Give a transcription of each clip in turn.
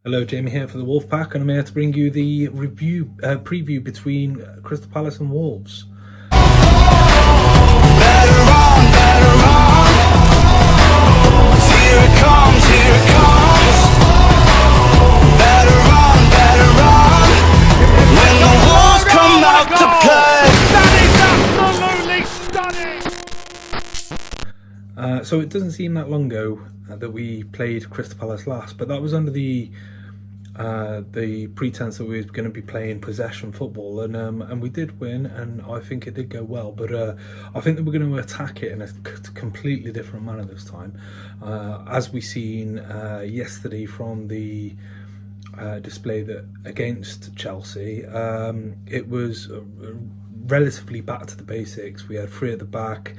Hello, Jamie here for the Wolfpack, and I'm here to bring you the preview between Crystal Palace and Wolves. So it doesn't seem that long ago that we played Crystal Palace last, but that was under the pretense that we were going to be playing possession football, and we did win, and I think it did go well. But I think that we're going to attack it in a completely different manner this time, as we seen yesterday from the display that against Chelsea. It was relatively back to the basics. We had three at the back.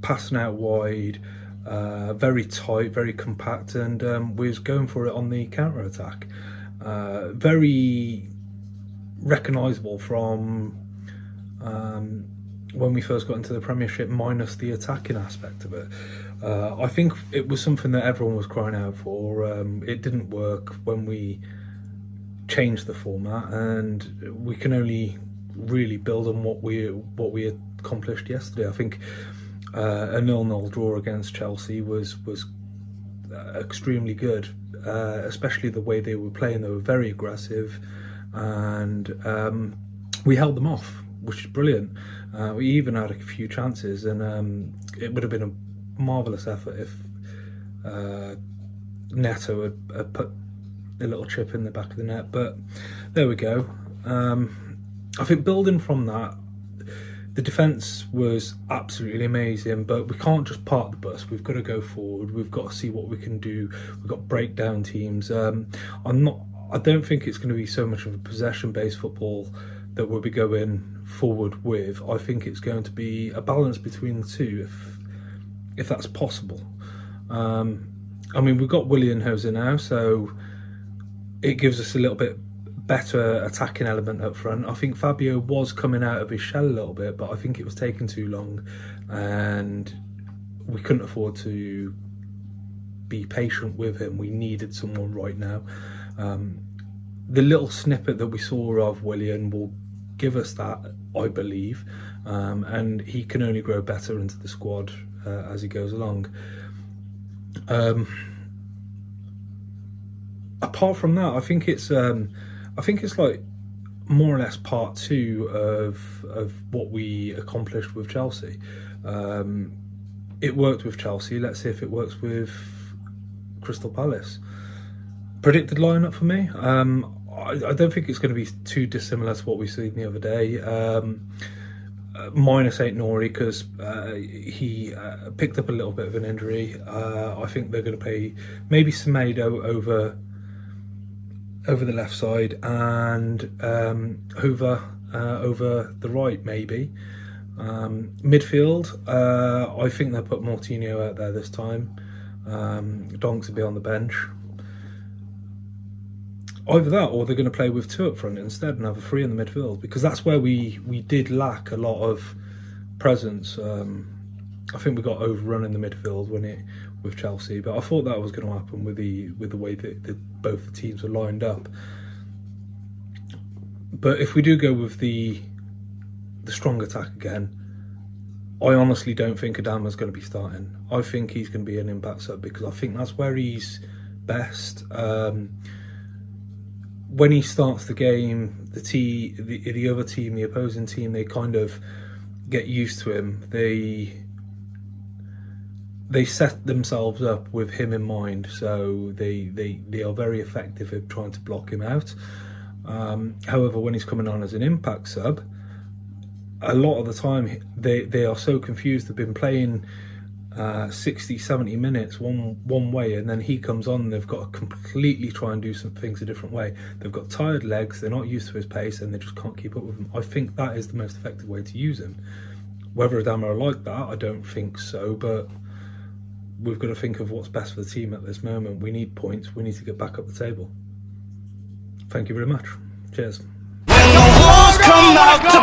Passing out wide, very tight, very compact, and we was going for it on the counter attack. Very recognisable from when we first got into the Premiership, minus the attacking aspect of it. I think it was something that everyone was crying out for. It didn't work when we changed the format, and we can only really build on what we accomplished yesterday. I think a 0-0 draw against Chelsea was extremely good, especially the way they were playing. They were very aggressive, and we held them off, which is brilliant. We even had a few chances, and it would have been a marvellous effort if Neto had put a little chip in the back of the net. But there we go. I think building from that, the defence was absolutely amazing, but we can't just park the bus. We've got to go forward. We've got to see what we can do. We've got breakdown teams. I don't think it's going to be so much of a possession-based football that we'll be going forward with. I think it's going to be a balance between the two, if that's possible. I mean, we've got Willian Jose now, so it gives us a little bit better attacking element up front. I think Fabio was coming out of his shell a little bit, but I think it was taking too long, and we couldn't afford to be patient with him. We needed someone right now. The little snippet that we saw of Willian will give us that, I believe, and he can only grow better into the squad as he goes along. Apart from that, I think it's like more or less part two of what we accomplished with Chelsea. It worked with Chelsea. Let's see if it works with Crystal Palace. Predicted lineup for me. I don't think it's going to be too dissimilar to what we seen the other day. Minus Aït-Nouri, because he picked up a little bit of an injury. I think they're going to play maybe Semedo over the left side, and Hoover over the right, maybe. Midfield, I think they'll put Moutinho out there this time. Donks will be on the bench. Either that, or they're going to play with two up front instead and have a three in the midfield, because that's where we did lack a lot of presence. I think we got overrun in the midfield with Chelsea, but I thought that was going to happen with the way that both the teams were lined up. But if we do go with the strong attack again, I honestly don't think Adama's going to be starting. I think he's going to be an impact sub, because I think that's where he's best. When he starts the game, the other team, the opposing team, they kind of get used to him. They set themselves up with him in mind, so they are very effective at trying to block him out. However, when he's coming on as an impact sub, a lot of the time they are so confused. They've been playing 60-70 minutes one way, and then he comes on and they've got to completely try and do some things a different way. They've got tired legs, they're not used to his pace, and they just can't keep up with him. I think that is the most effective way to use him. Whether Adama are like that, I don't think so, but we've got to think of what's best for the team at this moment. We need points. We need to get back up the table. Thank you very much. Cheers. When the walls come out to